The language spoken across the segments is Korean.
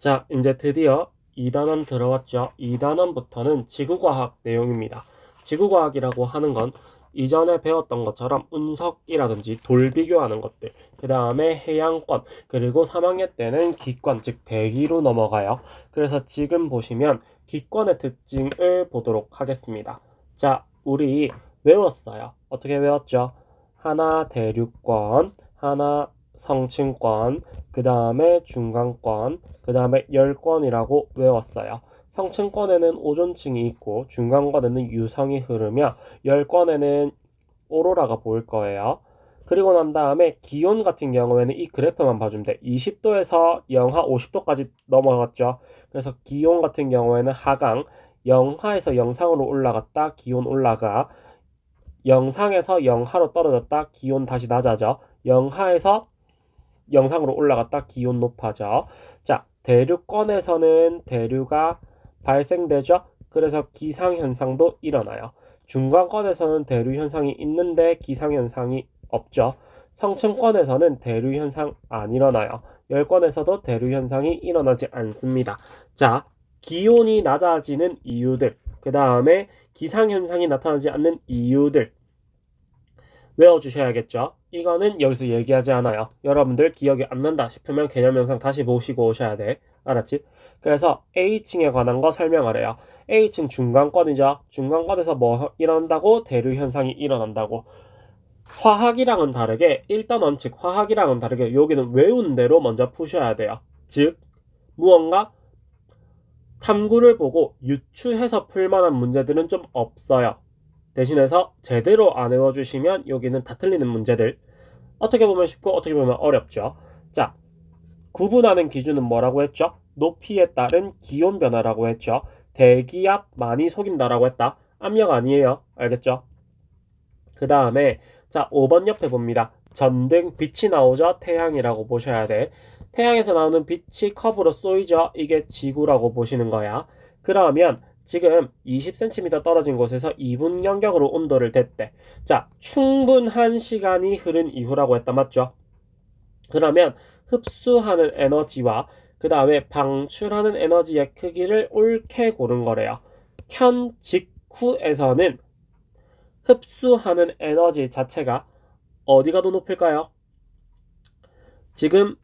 자, 이제 드디어 2단원 들어왔죠. 2단원부터는 지구과학 내용입니다. 지구과학이라고 하는 건 이전에 배웠던 것처럼 운석이라든지 돌 비교하는 것들, 그 다음에 해양권, 그리고 3학년 때는 기권, 즉 대기로 넘어가요. 그래서 지금 보시면 기권의 특징을 보도록 하겠습니다. 자, 우리 외웠어요. 어떻게 외웠죠? 하나 대륙권, 하나 성층권, 그 다음에 중간권, 그 다음에 열권이라고 외웠어요. 성층권에는 오존층이 있고 중간권에는 유성이 흐르며 열권에는 오로라가 보일 거예요. 그리고 난 다음에 기온 같은 경우에는 이 그래프만 봐주면 돼. 20도에서 영하 50도까지 넘어갔죠. 그래서 기온 같은 경우에는 하강, 영하에서 영상으로 올라갔다 기온 올라가, 영상에서 영하로 떨어졌다 기온 다시 낮아져, 영하에서 영상으로 올라갔다 기온 높아져. 자, 대륙권에서는 대류가 발생되죠. 그래서 기상현상도 일어나요. 중간권에서는 대류현상이 있는데 기상현상이 없죠. 성층권에서는 대류현상 안 일어나요. 열권에서도 대류현상이 일어나지 않습니다. 자, 기온이 낮아지는 이유들, 그 다음에 기상현상이 나타나지 않는 이유들 외워주셔야겠죠. 이거는 여기서 얘기하지 않아요. 여러분들 기억이 안 난다 싶으면 개념 영상 다시 보시고 오셔야 돼. 알았지? 그래서 A층에 관한 거 설명하래요. A층 중간권이죠. 중간권에서 뭐 일어난다고? 대류 현상이 일어난다고. 화학이랑은 다르게, 일단 원칙 화학이랑은 다르게 여기는 외운 대로 먼저 푸셔야 돼요. 즉 무언가 탐구를 보고 유추해서 풀만한 문제들은 좀 없어요. 대신해서 제대로 안 외워주시면 여기는 다 틀리는 문제들, 어떻게 보면 쉽고 어떻게 보면 어렵죠. 자, 구분하는 기준은 뭐라고 했죠? 높이에 따른 기온 변화라고 했죠. 대기압 많이 속인다라고 했다. 압력 아니에요. 알겠죠? 그 다음에 자, 5번 옆에 봅니다. 전등 빛이 나오죠. 태양이라고 보셔야 돼. 태양에서 나오는 빛이 컵으로 쏘이죠. 이게 지구라고 보시는 거야. 그러면 지금 20cm 떨어진 곳에서 2분 간격으로 온도를 댔대. 자, 충분한 시간이 흐른 이후라고 했다. 맞죠? 그러면 흡수하는 에너지와 그 다음에 방출하는 에너지의 크기를 옳게 고른 거래요. 현 직후에서는 흡수하는 에너지 자체가 어디가 더 높을까요? 지금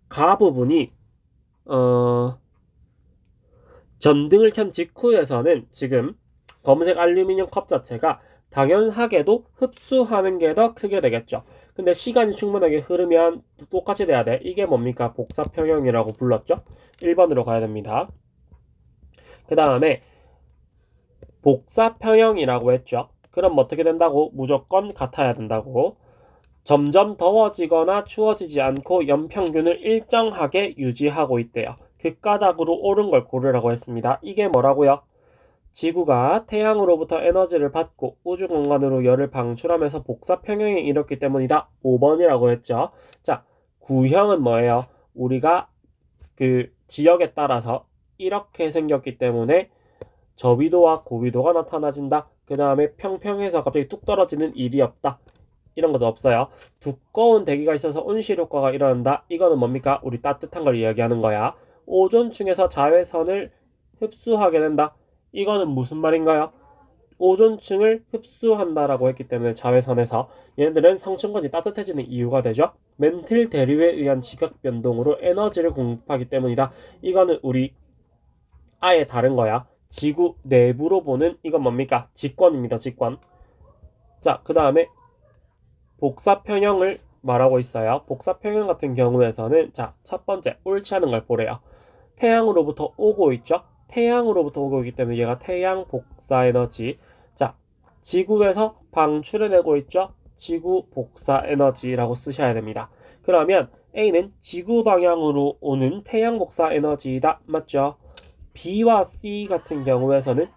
가 부분이 전등을 켠 직후에서는 지금 검은색 알루미늄 컵 자체가 당연하게도 흡수하는 게 더 크게 되겠죠. 근데 시간이 충분하게 흐르면 똑같이 돼야 돼. 이게 뭡니까? 복사평형이라고 불렀죠. 1번으로 가야 됩니다. 그 다음에 복사평형이라고 했죠. 그럼 어떻게 된다고? 무조건 같아야 된다고. 점점 더워지거나 추워지지 않고 연평균을 일정하게 유지하고 있대요. 극가닥으로 오른 걸 고르라고 했습니다. 이게 뭐라고요? 지구가 태양으로부터 에너지를 받고 우주 공간으로 열을 방출하면서 복사 평형에 이뤘기 때문이다. 5번이라고 했죠. 자, 구형은 뭐예요? 우리가 그 지역에 따라서 이렇게 생겼기 때문에 저위도와 고위도가 나타나진다. 그 다음에 평평해서 갑자기 뚝 떨어지는 일이 없다. 이런 것도 없어요. 두꺼운 대기가 있어서 온실 효과가 일어난다. 이거는 뭡니까? 우리 따뜻한 걸 이야기하는 거야. 오존층에서 자외선을 흡수하게 된다. 이거는 무슨 말인가요? 오존층을 흡수한다라고 했기 때문에 자외선에서 얘네들은 성층권이 따뜻해지는 이유가 되죠. 멘틀 대류에 의한 지각 변동으로 에너지를 공급하기 때문이다. 이거는 우리 아예 다른 거야. 지구 내부로 보는 이건 뭡니까? 직권입니다. 직권. 자, 그 다음에 복사평형을 말하고 있어요. 복사평형 같은 경우에서는 자, 첫 번째 옳지 않은 걸 보래요. 태양으로부터 오고 있죠. 태양으로부터 오고 있기 때문에 얘가 태양 복사 에너지. 자, 지구에서 방출해내고 있죠. 지구 복사 에너지라고 쓰셔야 됩니다. 그러면 A는 지구 방향으로 오는 태양 복사 에너지이다. 맞죠? B와 C 같은 경우에서는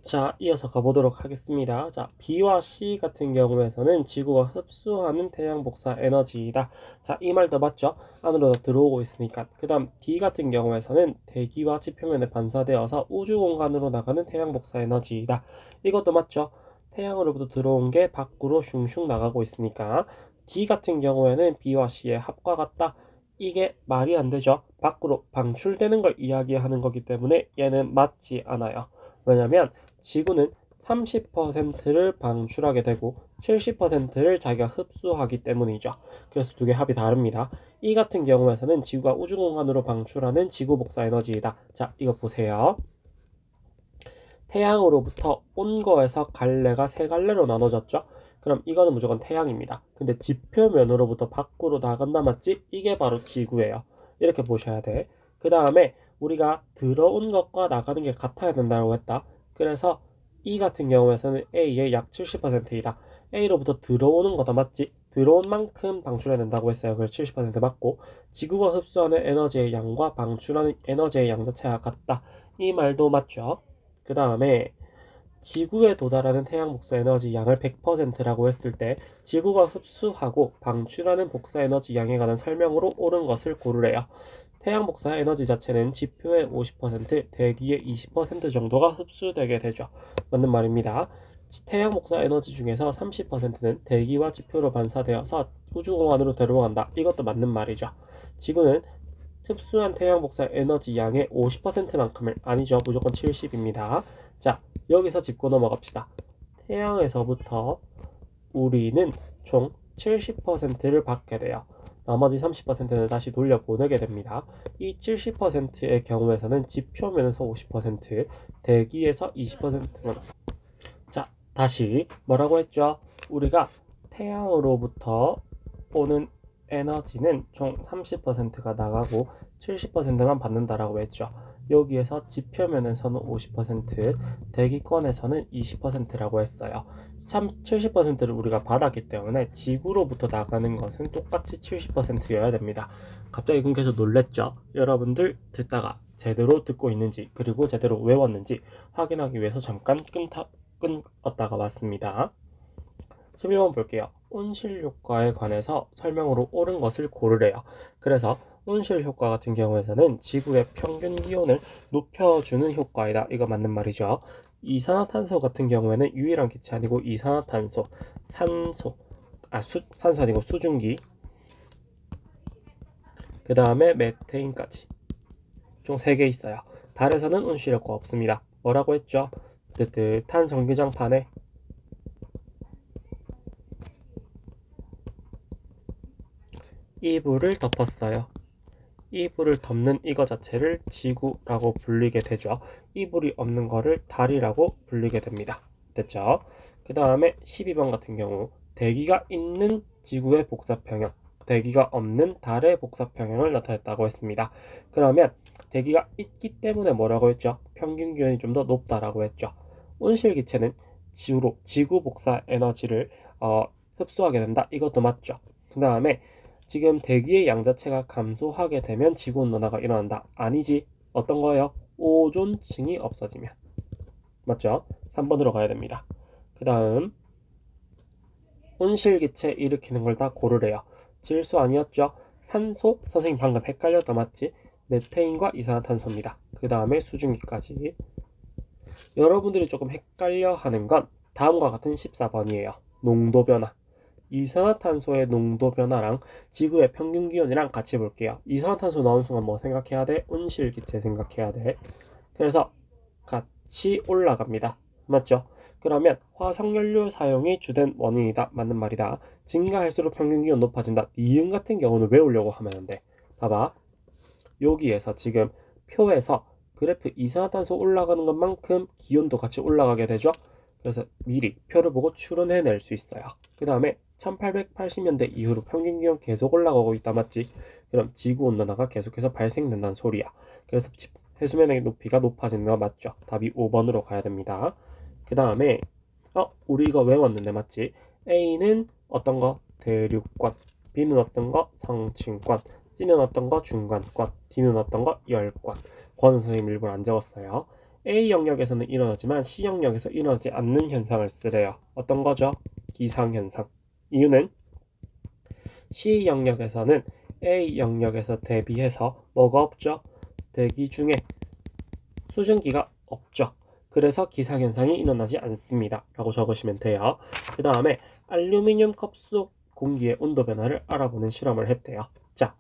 자, 이어서 가보도록 하겠습니다. 자, B와 C 같은 경우에서는 지구가 흡수하는 태양 복사 에너지이다. 자, 이 말도 맞죠? 안으로 들어오고 있으니까. 그 다음 D 같은 경우에서는 대기와 지표면에 반사되어서 우주 공간으로 나가는 태양 복사 에너지이다. 이것도 맞죠? 태양으로부터 들어온 게 밖으로 슝슝 나가고 있으니까 D 같은 경우에는 B와 C의 합과 같다. 이게 말이 안 되죠. 밖으로 방출되는 걸 이야기하는 거기 때문에 얘는 맞지 않아요. 왜냐면 지구는 30%를 방출하게 되고 70%를 자기가 흡수하기 때문이죠. 그래서 두 개 합이 다릅니다. 이 같은 경우에서는 지구가 우주공간으로 방출하는 지구 복사 에너지이다. 자, 이거 보세요. 태양으로부터 온 거에서 갈래가 세 갈래로 나눠졌죠. 그럼 이거는 무조건 태양입니다. 근데 지표면으로부터 밖으로 나간다 맞지? 이게 바로 지구예요. 이렇게 보셔야 돼. 그 다음에 우리가 들어온 것과 나가는 게 같아야 된다고 했다. 그래서 이 같은 경우에서는 A의 약 70%이다. A로부터 들어오는 거다 맞지? 들어온 만큼 방출해야 된다고 했어요. 그래서 70% 맞고, 지구가 흡수하는 에너지의 양과 방출하는 에너지의 양 자체가 같다. 이 말도 맞죠? 그 다음에 지구에 도달하는 태양 복사 에너지 양을 100%라고 했을 때 지구가 흡수하고 방출하는 복사 에너지 양에 관한 설명으로 옳은 것을 고르래요. 태양 복사 에너지 자체는 지표의 50%, 대기의 20% 정도가 흡수되게 되죠. 맞는 말입니다. 태양 복사 에너지 중에서 30%는 대기와 지표로 반사되어서 우주공간으로 데려간다. 이것도 맞는 말이죠. 지구는 흡수한 태양 복사 에너지 양의 50%만큼을, 아니죠, 무조건 70입니다. 자, 여기서 짚고 넘어갑시다. 태양에서부터 우리는 총 70%를 받게 돼요. 나머지 30%는 다시 돌려보내게 됩니다. 이 70%의 경우에서는 지표면에서 50%, 대기에서 20%만. 자, 다시 뭐라고 했죠? 우리가 태양으로부터 오는 에너지는 총 30%가 나가고 70%만 받는다라고 했죠. 여기에서 지표면에서는 50%, 대기권에서는 20%라고 했어요. 참 70%를 우리가 받았기 때문에 지구로부터 나가는 것은 똑같이 70%여야 됩니다. 갑자기 끊겨서 놀랬죠? 여러분들 듣다가 제대로 듣고 있는지, 그리고 제대로 외웠는지 확인하기 위해서 잠깐 끊었다가 왔습니다. 11번 볼게요. 온실 효과에 관해서 설명으로 옳은 것을 고르래요. 그래서 온실 효과 같은 경우에는 지구의 평균 기온을 높여주는 효과이다. 이거 맞는 말이죠. 이산화탄소 같은 경우에는 유일한 기체 아니고 이산화탄소, 산소 아니고 수증기, 그 다음에 메테인까지 총 3개 있어요. 달에서는 온실 효과 없습니다. 뭐라고 했죠? 뜨뜻한 전기장판에 이불을 덮었어요. 이불을 덮는 이거 자체를 지구라고 불리게 되죠. 이불이 없는 거를 달이라고 불리게 됩니다. 됐죠? 그 다음에 12번 같은 경우 대기가 있는 지구의 복사평형, 대기가 없는 달의 복사평형을 나타냈다고 했습니다. 그러면 대기가 있기 때문에 뭐라고 했죠? 평균 기온이 좀 더 높다라고 했죠. 온실기체는 지구 복사 에너지를 흡수하게 된다. 이것도 맞죠. 그 다음에 지금 대기의 양 자체가 감소하게 되면 지구온난화가 일어난다. 아니지. 어떤 거예요? 오존층이 없어지면. 맞죠? 3번으로 가야 됩니다. 그 다음 온실기체 일으키는 걸 다 고르래요. 질소 아니었죠? 산소? 선생님 방금 헷갈렸다 맞지? 메테인과 이산화탄소입니다. 그 다음에 수증기까지. 여러분들이 조금 헷갈려 하는 건 다음과 같은 14번이에요. 농도 변화. 이산화탄소의 농도 변화랑 지구의 평균 기온이랑 같이 볼게요. 이산화탄소 나오는 순간 뭐 생각해야 돼? 온실기체 생각해야 돼. 그래서 같이 올라갑니다. 맞죠? 그러면 화석연료 사용이 주된 원인이다. 맞는 말이다. 증가할수록 평균 기온 높아진다. 니은 같은 경우는 외우려고 하면 안 돼. 봐봐. 여기에서 지금 표에서 그래프 이산화탄소 올라가는 것만큼 기온도 같이 올라가게 되죠. 그래서 미리 표를 보고 추론해낼 수 있어요. 그 다음에 1880년대 이후로 평균 기온 계속 올라가고 있다 맞지? 그럼 지구온난화가 계속해서 발생된다는 소리야. 그래서 해수면의 높이가 높아지는 거 맞죠? 답이 5번으로 가야 됩니다. 그 다음에 우리 이거 외웠는데 맞지? A는 어떤 거? 대륙권, B는 어떤 거? 성층권, C는 어떤 거? 중간권, D는 어떤 거? 열권. 권은 선생님 일부러 안 적었어요. A 영역에서는 일어나지만 C 영역에서 일어나지 않는 현상을 쓰래요. 어떤 거죠? 기상현상. 이유는 C 영역에서는 A 영역에서 대비해서 뭐가 없죠? 대기 중에 수증기가 없죠. 그래서 기상현상이 일어나지 않습니다. 라고 적으시면 돼요. 그 다음에 알루미늄 컵 속 공기의 온도 변화를 알아보는 실험을 했대요. 자,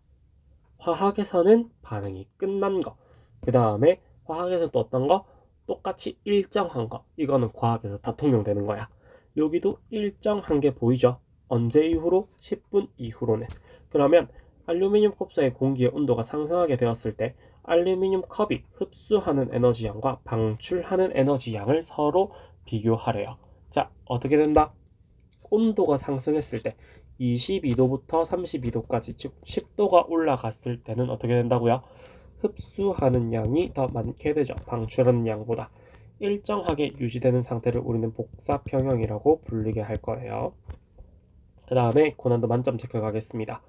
화학에서는 반응이 끝난 거. 그 다음에 화학에서 또 어떤 거? 똑같이 일정한 거. 이거는 과학에서 다 통용되는 거야. 여기도 일정한 게 보이죠? 언제 이후로? 10분 이후로는. 그러면 알루미늄 컵속의 공기의 온도가 상승하게 되었을 때 알루미늄 컵이 흡수하는 에너지 양과 방출하는 에너지 양을 서로 비교하래요. 자, 어떻게 된다? 온도가 상승했을 때 22도부터 32도까지, 즉 10도가 올라갔을 때는 어떻게 된다고요? 흡수하는 양이 더 많게 되죠. 방출하는 양보다. 일정하게 유지되는 상태를 우리는 복사평형이라고 불리게 할 거예요. 그 다음에 고난도 만점 체크하겠습니다.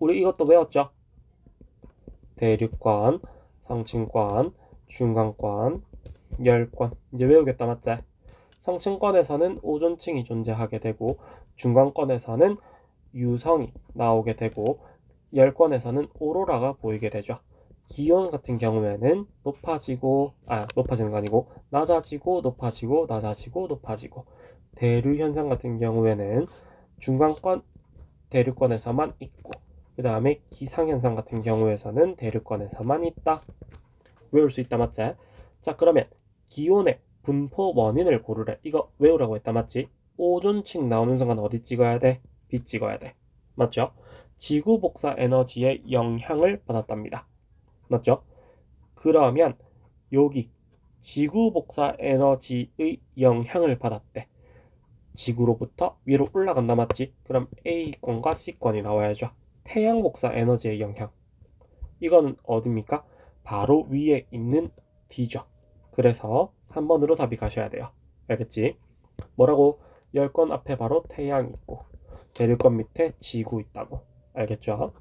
우리 이것도 외웠죠? 대륙권, 성층권, 중간권, 열권. 이제 외우겠다, 맞지? 성층권에서는 오존층이 존재하게 되고, 중간권에서는 유성이 나오게 되고, 열권에서는 오로라가 보이게 되죠. 기온 같은 경우에는 높아지는 거 아니고 낮아지고 높아지고 낮아지고 높아지고, 대류 현상 같은 경우에는 중간권 대류권에서만 있고, 그 다음에 기상현상 같은 경우에서는 대류권에서만 있다. 외울 수 있다, 맞지? 자, 그러면 기온의 분포 원인을 고르래. 이거 외우라고 했다, 맞지? 오존층 나오는 순간 어디 찍어야 돼? B 찍어야 돼. 맞죠? 지구 복사 에너지의 영향을 받았답니다. 맞죠? 그러면 여기 지구 복사 에너지의 영향을 받았대. 지구로부터 위로 올라간다, 맞지? 그럼 A권과 C권이 나와야죠. 태양 복사 에너지의 영향. 이거는 어딥니까? 바로 위에 있는 D죠. 그래서 3번으로 답이 가셔야 돼요. 알겠지? 뭐라고? 열권 앞에 바로 태양 있고 대륙권 밑에 지구 있다고. 알겠죠?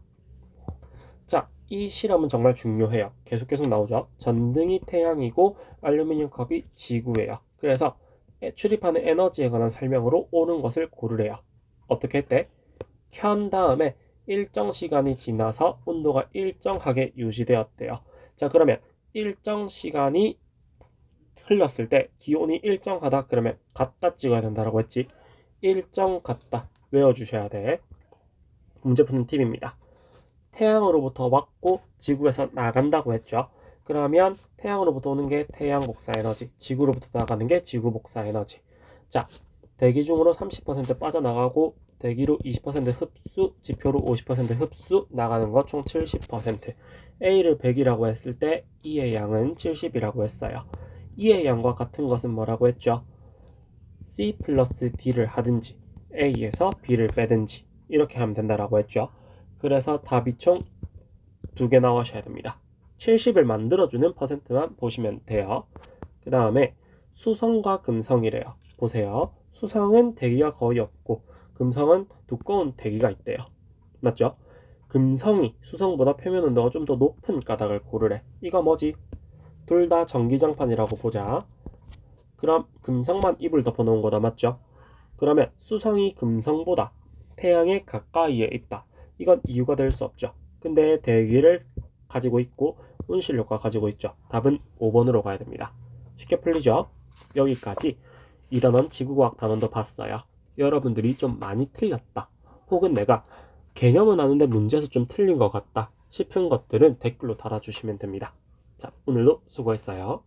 자, 이 실험은 정말 중요해요. 계속 나오죠. 전등이 태양이고 알루미늄 컵이 지구예요. 그래서 출입하는 에너지에 관한 설명으로 옳은 것을 고르래요. 어떻게 했대? 켠 다음에 일정 시간이 지나서 온도가 일정하게 유지되었대요. 자, 그러면 일정 시간이 흘렀을 때 기온이 일정하다 그러면 같다 찍어야 된다라고 했지. 일정 같다 외워주셔야 돼. 문제 푸는 팁입니다. 태양으로부터 왔고 지구에서 나간다고 했죠. 그러면 태양으로부터 오는 게 태양 복사 에너지, 지구로부터 나가는 게 지구 복사 에너지. 자, 대기 중으로 30% 빠져나가고 대기로 20% 흡수, 지표로 50% 흡수, 나가는 거 총 70%. A를 100이라고 했을 때 E의 양은 70이라고 했어요. E의 양과 같은 것은 뭐라고 했죠? C 플러스 D를 하든지 A에서 B를 빼든지 이렇게 하면 된다라고 했죠. 그래서 답이 총 2개 나오셔야 됩니다. 70을 만들어주는 퍼센트만 보시면 돼요. 그 다음에 수성과 금성이래요. 보세요. 수성은 대기가 거의 없고 금성은 두꺼운 대기가 있대요. 맞죠? 금성이 수성보다 표면 온도가 좀 더 높은 가닥을 고르래. 이거 뭐지? 둘 다 전기장판이라고 보자. 그럼 금성만 이불 덮어놓은 거다, 맞죠? 그러면 수성이 금성보다 태양에 가까이에 있다. 이건 이유가 될 수 없죠. 근데 대기를 가지고 있고 온실력과 가지고 있죠. 답은 5번으로 가야 됩니다. 쉽게 풀리죠? 여기까지 2단원 지구과학 단원도 봤어요. 여러분들이 좀 많이 틀렸다, 혹은 내가 개념은 아는데 문제에서 좀 틀린 것 같다 싶은 것들은 댓글로 달아주시면 됩니다. 자, 오늘도 수고했어요.